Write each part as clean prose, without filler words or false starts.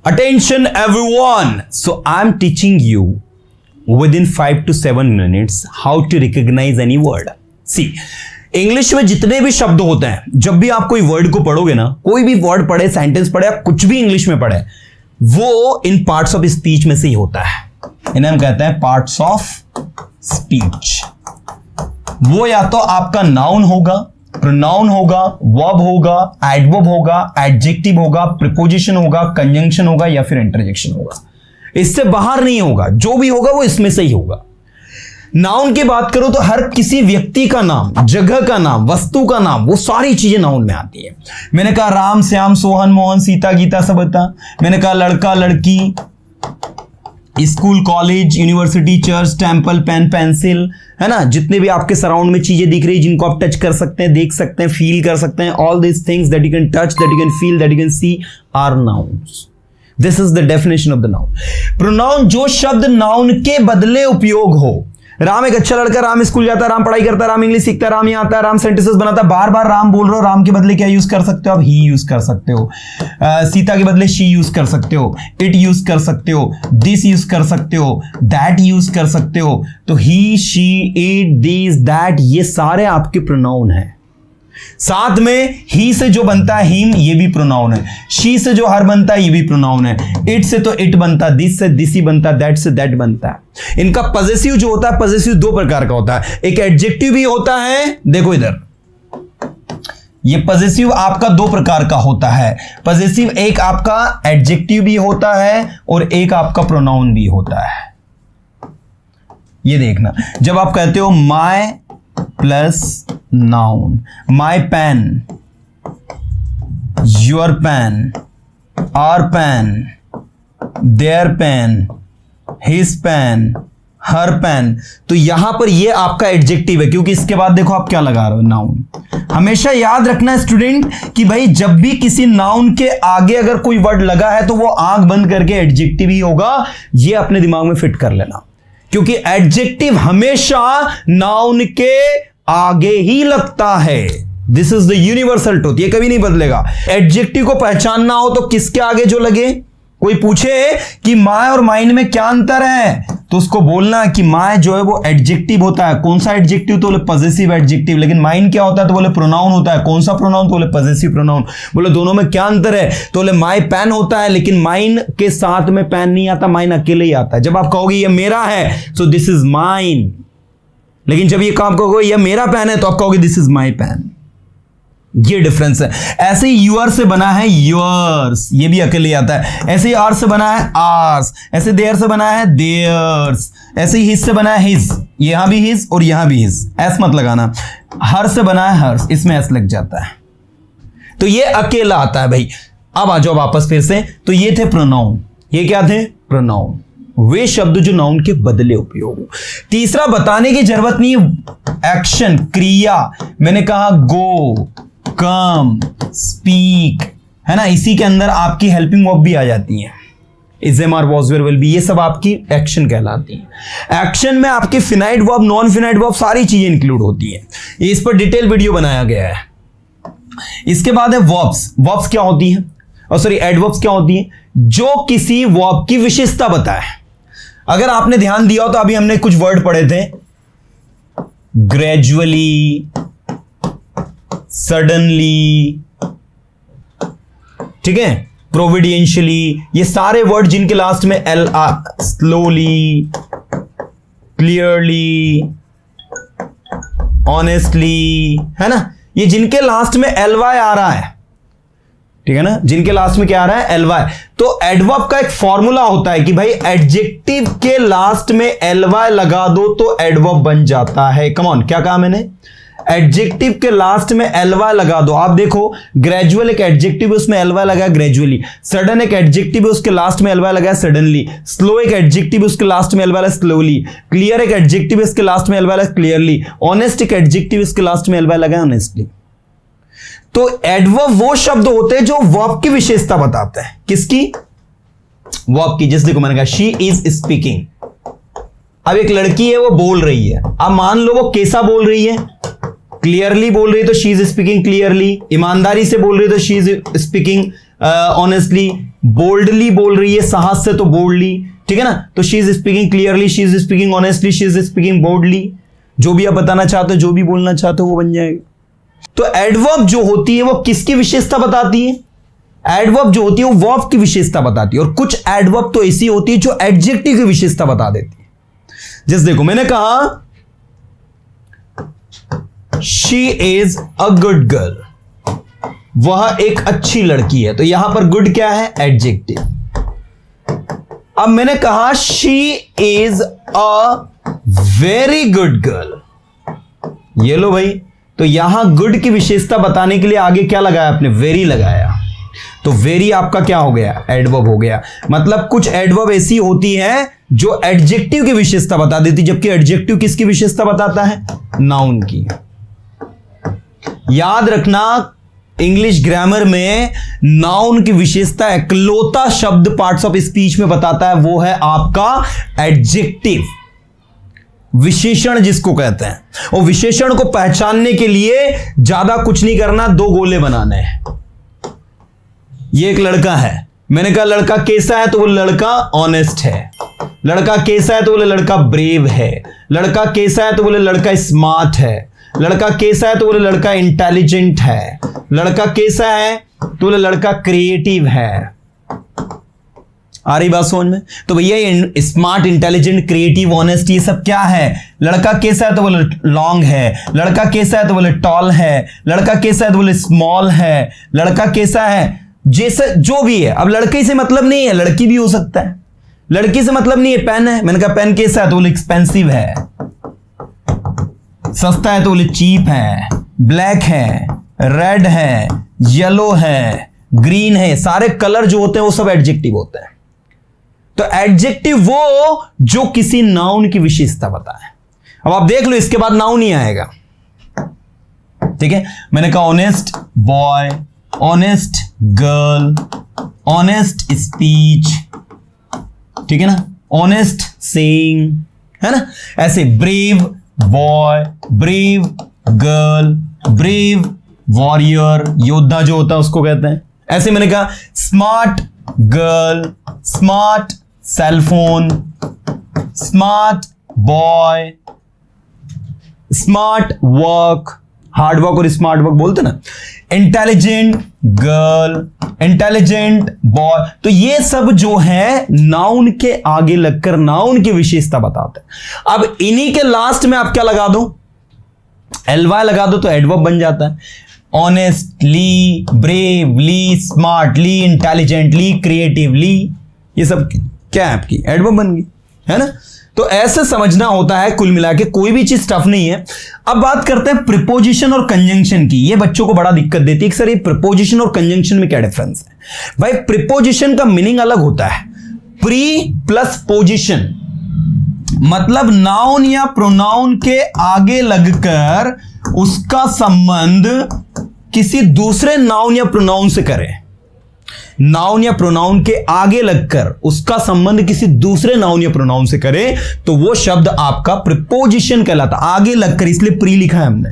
Attention everyone. So I'm teaching you within 5 to 7 minutes how to recognize any word. See, English में जितने भी शब्द होते हैं, जब भी आप कोई वर्ड को पढ़ोगे ना, कोई भी वर्ड पढ़े, सेंटेंस पढ़े या कुछ भी इंग्लिश में पढ़े, वो इन पार्ट्स ऑफ स्पीच में से ही होता है. इन्हें हम कहते हैं पार्ट्स ऑफ स्पीच. वो या तो आपका नाउन होगा, प्रोनाउन होगा, वर्ब होगा, एडवर्ब होगा, एडजेक्टिव होगा, प्रीपोजिशन होगा, कंजंक्शन होगा या फिर इंटरजेक्शन होगा. इससे बाहर नहीं होगा. जो भी होगा वो इसमें से ही होगा. नाउन की बात करो तो हर किसी व्यक्ति का नाम, जगह का नाम, वस्तु का नाम, वो सारी चीजें नाउन में आती है. मैंने कहा राम, श्याम, सोहन, मोहन, सीता, गीता, सबता. मैंने कहा लड़का, लड़की, school, college, university, church, temple, pen, pencil, है ना. जितने भी आपके सराउंड में चीजें दिख रही है, जिनको आप टच कर सकते हैं, देख सकते हैं, फील कर सकते हैं, all this things that you can touch, that you can feel, that you can see are nouns. This is the definition of the noun. Pronoun जो शब्द नाउन के बदले उपयोग हो. राम एक अच्छा लड़का, राम स्कूल जाता है, राम पढ़ाई करता है, राम इंग्लिश सीखता है, राम यहाँ आता है, राम सेंटेंसेस बनाता है. बार बार राम बोल रहे हो, राम के बदले क्या यूज कर सकते हो आप? ही यूज कर सकते हो. सीता के बदले शी यूज कर सकते हो, इट यूज कर सकते हो, दिस यूज कर सकते हो, दैट यूज कर सकते हो. तो ही, शी, इट, दिस, दैट, ये सारे आपके प्रोनाउन हैं. साथ में ही से जो बनता है हिम, ये भी प्रोनाउन है. शी से जो हर बनता है, ये भी प्रोनाउन है. इट से तो इट बनता है, दिस से दिस ही बनता है, दैट से दैट बनता है. इनका पॉजेसिव जो होता है, पॉजेसिव दो प्रकार का होता है. एक एडजेक्टिव भी होता है, देखो इधर, ये पॉजेसिव आपका दो प्रकार का होता है. पॉजेसिव एक आपका एडजेक्टिव भी होता है और एक आपका प्रोनाउन भी होता है. ये देखना, जब आप कहते हो my plus noun, my pen, your pen, our pen, their pen, his pen, her pen, तो यहां पर ये आपका एडजेक्टिव है, क्योंकि इसके बाद देखो आप क्या लगा रहे हो, नाउन. हमेशा याद रखना स्टूडेंट कि भाई जब भी किसी नाउन के आगे अगर कोई वर्ड लगा है तो वो आंख बंद करके एडजेक्टिव ही होगा. ये अपने दिमाग में फिट कर लेना, क्योंकि एडजेक्टिव हमेशा नाउन के आगे ही लगता है. This is the universal truth, ये कभी नहीं बदलेगा. एडजेक्टिव को पहचानना हो तो किसके आगे जो लगे. कोई पूछे कि माय और माइन में क्या अंतर है, तो उसको बोलना कि माय जो है वो एडजेक्टिव होता है. कौन सा एडजेक्टिव? तो बोले पॉजेसिव एडजेक्टिव. लेकिन माइन क्या होता है? तो बोले प्रोनाउन होता है. कौन सा प्रोनाउन? तो बोले पॉजेसिव प्रोनाउन. बोले दोनों में क्या अंतर है? तो बोले माय पेन होता है, लेकिन माइन के साथ में पेन नहीं आता, माइन अकेले ही आता है. जब आप कहोगे ये मेरा है, सो दिस इज माइन. लेकिन जब ये काम कहोगे ये मेरा पेन है, तो आप कहोगे दिस इज माय पेन. ये डिफरेंस है. ऐसे ही यूर से बना है योर्स, ये भी अकेले आता है. ऐसे ही आर से बना है आर्स. ऐसे देयर से बना है देयर्स. ऐसे ही हिज से बना है हिज, यहां भी हिज और यहां भी हिज. एस मत लगाना. हर से बना है हर्स, इसमें एस लग जाता है. तो ये अकेला आता है भाई. अब आ जाओ वापस फिर से. तो ये थे प्रोनाउन. ये क्या थे? प्रोनाउन, वे शब्द जो नाउन के बदले उपयोग हो. तीसरा बताने की जरूरत नहीं, एक्शन, क्रिया. मैंने कहा गो, कम, स्पीक, है ना. इसी के अंदर आपकी हेल्पिंग वर्ब भी आ जाती है. Is, am, are, was, were, will be, ये सब आपकी एक्शन कहलाती है. एक्शन में आपके finite verb, non finite verb, सारी चीजें इंक्लूड होती है. इस पर डिटेल वीडियो बनाया गया है. इसके बाद है वर्ब्स. वर्ब्स क्या होती है? और सॉरी, एडवर्ब्स क्या होती है? जो किसी वर्ब की विशेषता बताए. अगर आपने ध्यान दिया हो तो अभी हमने कुछ वर्ड पढ़े थे, ग्रेजुअली, सडनली, ठीक है, प्रोविडेंशियली. ये सारे वर्ड जिनके लास्ट में एल, स्लोली, क्लियरली, ऑनेस्टली, है ना. ये जिनके लास्ट में एल वाई आ रहा है, ठीक है ना, जिनके लास्ट में क्या आ रहा है? L Y. तो एडवर्ब का एक फॉर्मूला होता है कि भाई एडजेक्टिव के लास्ट में एल वाई लगा दो तो एडवर्ब बन जाता है. कम ऑन, क्या कहा मैंने? एडजेक्टिव के लास्ट में एल वाई लगा दो. आप देखो, ग्रेजुअल एक एडजेक्टिव है, उसमें एल वाई लगा है, ग्रेजुअली. सडन एक एडजेक्टिव है, उसके लास्ट में एल वाई लगा है, सडनली. स्लो एक एडजेक्टिव है, उसके लास्ट में एल वाई लगा है, स्लोली. क्लियर एक एडजेक्टिव है, इसके लास्ट में एल वाई लगा है, क्लियरली. ऑनेस्ट एक एडजेक्टिव है, इसके लास्ट में एल वाई लगा है, ऑनेस्टली. तो एडवर्ब वो शब्द होते हैं जो वर्ब की विशेषता बताते हैं. किसकी? वर्ब की. जैसे देखो मैंने कहा शी इज स्पीकिंग. अब एक लड़की है, वो बोल रही है. अब मान लो वो कैसा बोल रही है? क्लियरली बोल रही है तो शी इज स्पीकिंग क्लियरली. ईमानदारी से बोल रही है तो she is speaking honestly, boldly बोल रही है, साहस से तो बोल्डली, ठीक है ना। तो she is speaking clearly, she is speaking honestly, she is speaking boldly. जो भी आप बताना चाहते हो, जो भी बोलना चाहते हो, वो बन जाएगा। तो एडवर्ब जो होती है वो किसकी विशेषता बताती है? एडवर्ब जो होती है वो वर्ब की विशेषता बताती है। और कुछ एडवर्ब तो ऐसी होती है जो एडजेक्टिव की विशेषता बता देती है। जैसे देखो, मैंने कहा she is a good girl, वह एक अच्छी लड़की है, तो यहां पर गुड क्या है? एडजेक्टिव। अब मैंने कहा she is a very good girl, ये लो भाई, तो यहां गुड की विशेषता बताने के लिए आगे क्या लगाया आपने? वेरी लगाया। तो वेरी आपका क्या हो गया? एडवर्ब हो गया। मतलब कुछ एडवर्ब ऐसी होती है जो एडजेक्टिव की विशेषता बता देती, जबकि एडजेक्टिव किसकी विशेषता बताता है? नाउन की। याद रखना, इंग्लिश ग्रामर में नाउन की विशेषता इकलौता शब्द पार्ट्स ऑफ स्पीच में बताता है, वो है आपका एडजेक्टिव, विशेषण जिसको कहते हैं। और विशेषण को पहचानने के लिए ज्यादा कुछ नहीं करना, दो गोले बनाने हैं। ये एक लड़का है, मैंने कहा लड़का कैसा है? तो वो लड़का ऑनेस्ट है। लड़का कैसा है? तो बोले लड़का ब्रेव है। लड़का कैसा है? तो बोले लड़का स्मार्ट है। लड़का कैसा है? तो बोले लड़का इंटेलिजेंट है। लड़का कैसा है? तो बोले लड़का क्रिएटिव है। आ रही बात समझ में? तो भैया स्मार्ट, इंटेलिजेंट, क्रिएटिव, ऑनेस्ट, ये सब क्या है? लड़का कैसा है? तो बोले लॉन्ग है। लड़का कैसा है? तो बोले टॉल है। लड़का कैसा है? तो बोले स्मॉल है। लड़का कैसा है? जैसे जो भी है। अब लड़के से मतलब नहीं है, लड़की भी हो सकता है। लड़की से मतलब नहीं है, पेन है, मैंने कहा पेन कैसा है? तो बोले एक्सपेंसिव है। सस्ता है तो बोले चीप है। ब्लैक है, रेड है, येलो है, ग्रीन है। सारे कलर जो होते हैं वो सब एडजेक्टिव होते हैं। तो एडजेक्टिव वो जो किसी नाउन की विशेषता बताए। अब आप देख लो, इसके बाद नाउन ही आएगा, ठीक है। मैंने कहा honest boy, honest girl, honest speech, ठीक है ना, ऑनेस्ट सेइंग, है ना। ऐसे brave boy, brave girl, brave warrior, योद्धा जो होता है उसको कहते हैं। ऐसे मैंने कहा smart girl, smart cellphone, smart boy, smart work, hard work और स्मार्ट वर्क बोलते ना। Intelligent girl, intelligent boy. तो ये सब जो है नाउन के आगे लगकर नाउन की विशेषता बताते हैं। अब इन्हीं के लास्ट में आप क्या लगा दो? एलवाई लगा दो तो एडवर्ब बन जाता है। Honestly, bravely, smartly, intelligently, creatively, ये सब क्या है? आपकी एडवर्ब बन गई, है ना। तो ऐसे समझना होता है, कुल मिला के कोई भी चीज टफ नहीं है। अब बात करते हैं प्रीपोजिशन और कंजंक्शन की। ये बच्चों को बड़ा दिक्कत देती है कि सर ये प्रीपोजिशन और कंजंक्शन में क्या डिफरेंस है? भाई प्रीपोजिशन का मीनिंग अलग होता है। प्री प्लस पोजिशन मतलब नाउन या प्रोनाउन के आगे लगकर उसका संबंध किसी दूसरे नाउन या प्रोनाउन से करें। नाउन या प्रोनाउन के आगे लगकर उसका संबंध किसी दूसरे नाउन या प्रोनाउन से करे तो वो शब्द आपका प्रीपोजिशन कहलाता। आगे लगकर, इसलिए प्री लिखा है हमने।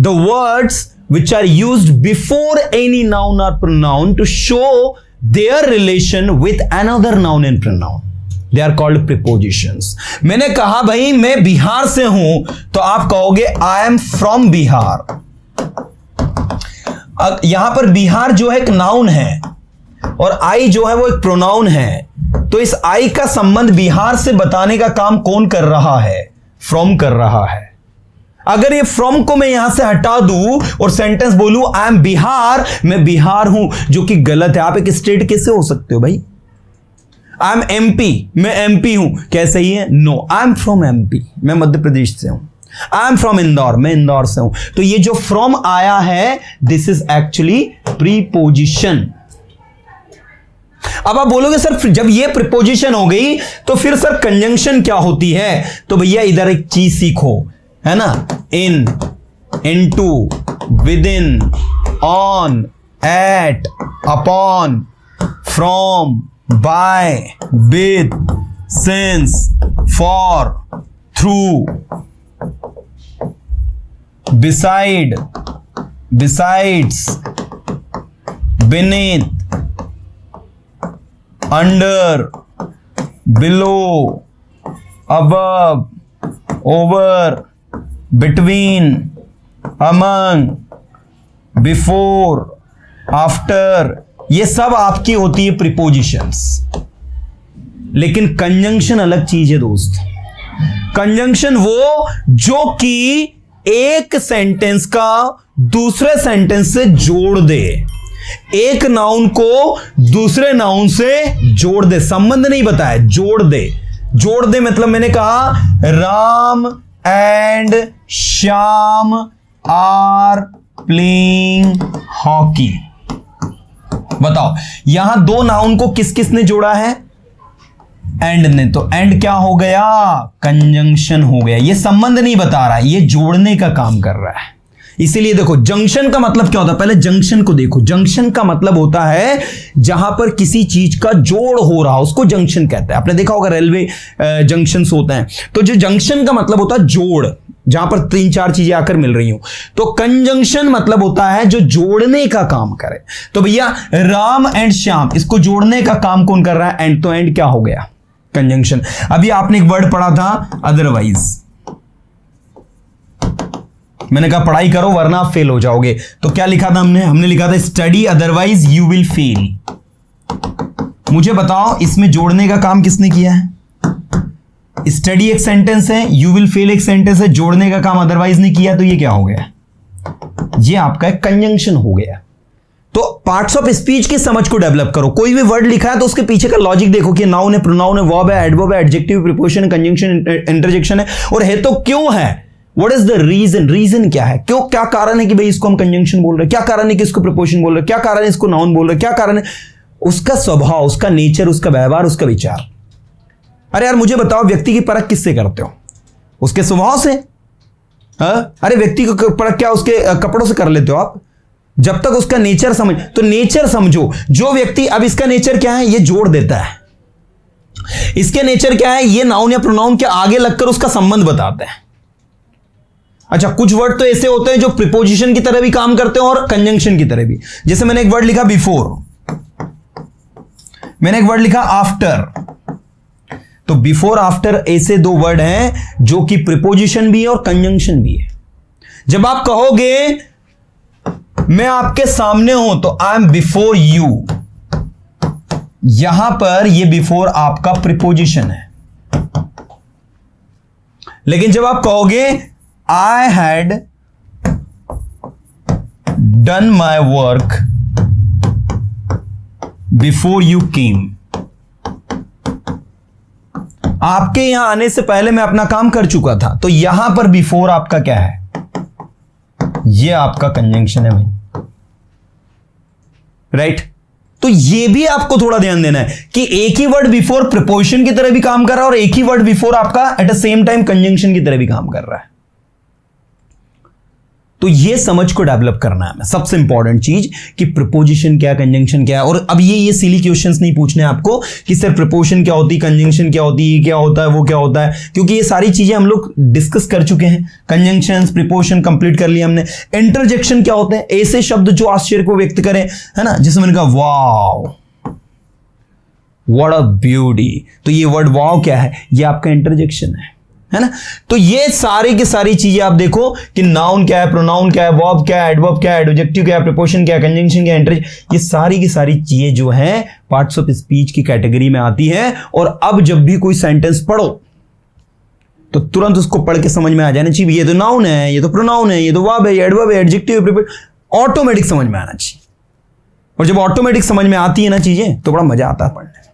The words which are used before any noun or pronoun to show their relation with another noun and pronoun, they are called prepositions. मैंने कहा भाई मैं बिहार से हूं, तो आप कहोगे आई एम फ्रॉम बिहार। यहां पर बिहार जो है एक नाउन है और आई जो है वो एक प्रोनाउन है। तो इस आई का संबंध बिहार से बताने का काम कौन कर रहा है? फ्रॉम कर रहा है। अगर ये फ्रॉम को मैं यहां से हटा दूं और सेंटेंस बोलूं आई एम बिहार, मैं बिहार हूं, जो कि गलत है। आप एक स्टेट कैसे हो सकते हो भाई? आई एम एमपी, मैं एमपी हूं, क्या सही है? No, I am from MP, मैं मध्य प्रदेश से हूं। आई एम फ्रॉम इंदौर, मैं इंदौर से हूं। तो ये जो फ्रॉम आया है, दिस इज एक्चुअली प्रीपोजिशन। अब आप बोलोगे सर जब ये प्रीपोजिशन हो गई तो फिर सर कंजंक्शन क्या होती है? तो भैया इधर एक चीज सीखो, है ना। In, into, within, on, at, upon, from, by, with, since, for, through, beside, besides, beneath, under, below, above, over, between, among, before, after, ये सब आपकी होती है प्रीपोजिशंस। लेकिन कंजंक्शन अलग चीज है दोस्त। कंजंक्शन वो जो कि एक सेंटेंस का दूसरे सेंटेंस से जोड़ दे, एक नाउन को दूसरे नाउन से जोड़ दे, संबंध नहीं बताया, जोड़ दे। जोड़ दे मतलब मैंने कहा Ram and Shyam are playing hockey. बताओ यहां दो नाउन को किस किस ने जोड़ा है? एंड ने। तो एंड क्या हो गया? कंजंक्शन हो गया। ये संबंध नहीं बता रहा है, ये जोड़ने का काम कर रहा है। इसीलिए देखो जंक्शन का मतलब क्या होता है, पहले जंक्शन को देखो। जंक्शन का मतलब होता है जहां पर किसी चीज का जोड़ हो रहा हो, उसको जंक्शन कहते हैं। आपने देखा होगा रेलवे जंक्शंस होते हैं, तो जो जंक्शन का मतलब होता है जोड़, जहां पर तीन चार चीजें आकर मिल रही हो। तो कंजंक्शन मतलब होता है जो जोड़ने का काम करे। तो भैया राम एंड श्याम, इसको जोड़ने का काम कौन कर रहा है? एंड। तो एंड क्या हो गया? कंजंक्शन। अभी आपने एक वर्ड पढ़ा था अदरवाइज, मैंने कहा पढ़ाई करो वरना आप फेल हो जाओगे। तो क्या लिखा था हमने लिखा था study otherwise you will fail. मुझे बताओ इसमें जोड़ने का काम किसने किया है? स्टडी एक सेंटेंस है, यू विल फेल एक सेंटेंस है, जोड़ने का काम अदरवाइज ने किया। तो ये क्या हो गया? ये आपका एक कंजंक्शन हो गया। तो पार्ट्स ऑफ स्पीच की समझ को डेवलप करो। कोई भी वर्ड लिखा है तो उसके पीछे का लॉजिक देखो कि नाउन है, प्रोनाउन है, वर्ब है, एडवर्ब है, एडजेक्टिव, प्रीपोजिशन, कंजंक्शन, इंटरजेक्शन है, और है तो क्यों है? What is the reason? Reason क्या है? क्यों? क्या कारण है कि भाई इसको हम कंजंक्शन बोल रहे हैं? क्या कारण है कि इसको प्रीपोजिशन बोल रहे हैं? क्या कारण है इसको नाउन बोल रहे हैं? क्या कारण है? उसका स्वभाव, उसका नेचर, उसका व्यवहार, उसका विचार। अरे यार मुझे बताओ व्यक्ति की परख किससे करते हो? उसके स्वभाव से? अरे व्यक्ति की परख क्या उसके कपड़ों से कर लेते हो आप? जब तक उसका नेचर समझ, तो नेचर समझो। जो व्यक्ति, अब इसका नेचर क्या है? ये जोड़ देता है। इसके नेचर क्या है? ये नाउन या प्रोनाउन के आगे लगकर उसका संबंध बताते हैं। अच्छा, कुछ वर्ड तो ऐसे होते हैं जो प्रीपोजिशन की तरह भी काम करते हैं और कंजंक्शन की तरह भी। जैसे मैंने एक वर्ड लिखा बिफोर, मैंने एक वर्ड लिखा आफ्टर। तो बिफोर आफ्टर ऐसे दो वर्ड हैं जो कि प्रीपोजिशन भी है और कंजंक्शन भी है। जब आप कहोगे मैं आपके सामने हूं तो आई एम बिफोर यू, यहां पर ये बिफोर आपका प्रीपोजिशन है। लेकिन जब आप कहोगे I had done my work before you came, आपके यहां आने से पहले मैं अपना काम कर चुका था। तो यहां पर बिफोर आपका क्या है? ये आपका कंजंक्शन है भाई, राइट? तो ये भी आपको थोड़ा ध्यान देना है कि एक ही वर्ड बिफोर प्रीपोजिशन की तरह भी काम कर रहा है और एक ही वर्ड बिफोर आपका at the same time conjunction की तरह भी काम कर रहा है। तो ये समझ को डेवलप करना है सबसे इंपॉर्टेंट चीज कि प्रीपोजिशन क्या, कंजंक्शन क्या है। और अब ये सिली क्वेश्चंस नहीं पूछने आपको कि सर प्रीपोजिशन क्या होती है, कंजंक्शन क्या होती है, ये क्या होता है, वो क्या होता है, क्योंकि ये सारी चीजें हम लोग डिस्कस कर चुके हैं। कंजंक्शंस, प्रीपोजिशन कंप्लीट कर लिया हमने। इंटरजेक्शन क्या होते हैं? ऐसे शब्द जो आश्चर्य को व्यक्त करें, है ना, जिसमें मैंने कहा वाव, व्हाट अ ब्यूटी। तो ये वर्ड वाव क्या है? ये आपका इंटरजेक्शन है ना। तो ये सारी की सारी चीजें आप देखो कि नाउन क्या है, प्रोनाउन क्या है, वर्ब क्या है, एडवर्ब क्या है, एडजेक्टिव क्या है, प्रीपोजिशन क्या है, कंजंक्शन क्या है, इंटरजेक्शन, ये सारी की सारी चीजें जो है पार्ट्स ऑफ स्पीच की कैटेगरी में आती है। और अब जब भी कोई सेंटेंस पढ़ो तो तुरंत उसको पढ़ के समझ में आ जाना चाहिए ये तो नाउन है, ये तो प्रोनाउन है, ये तो वर्ब है, एडवर्ब है, एडजेक्टिव, प्रीपोजिशन, ऑटोमेटिक समझ में आना चाहिए। और जब ऑटोमेटिक समझ में आती है ना चीजें तो बड़ा मजा आता है पढ़ने में।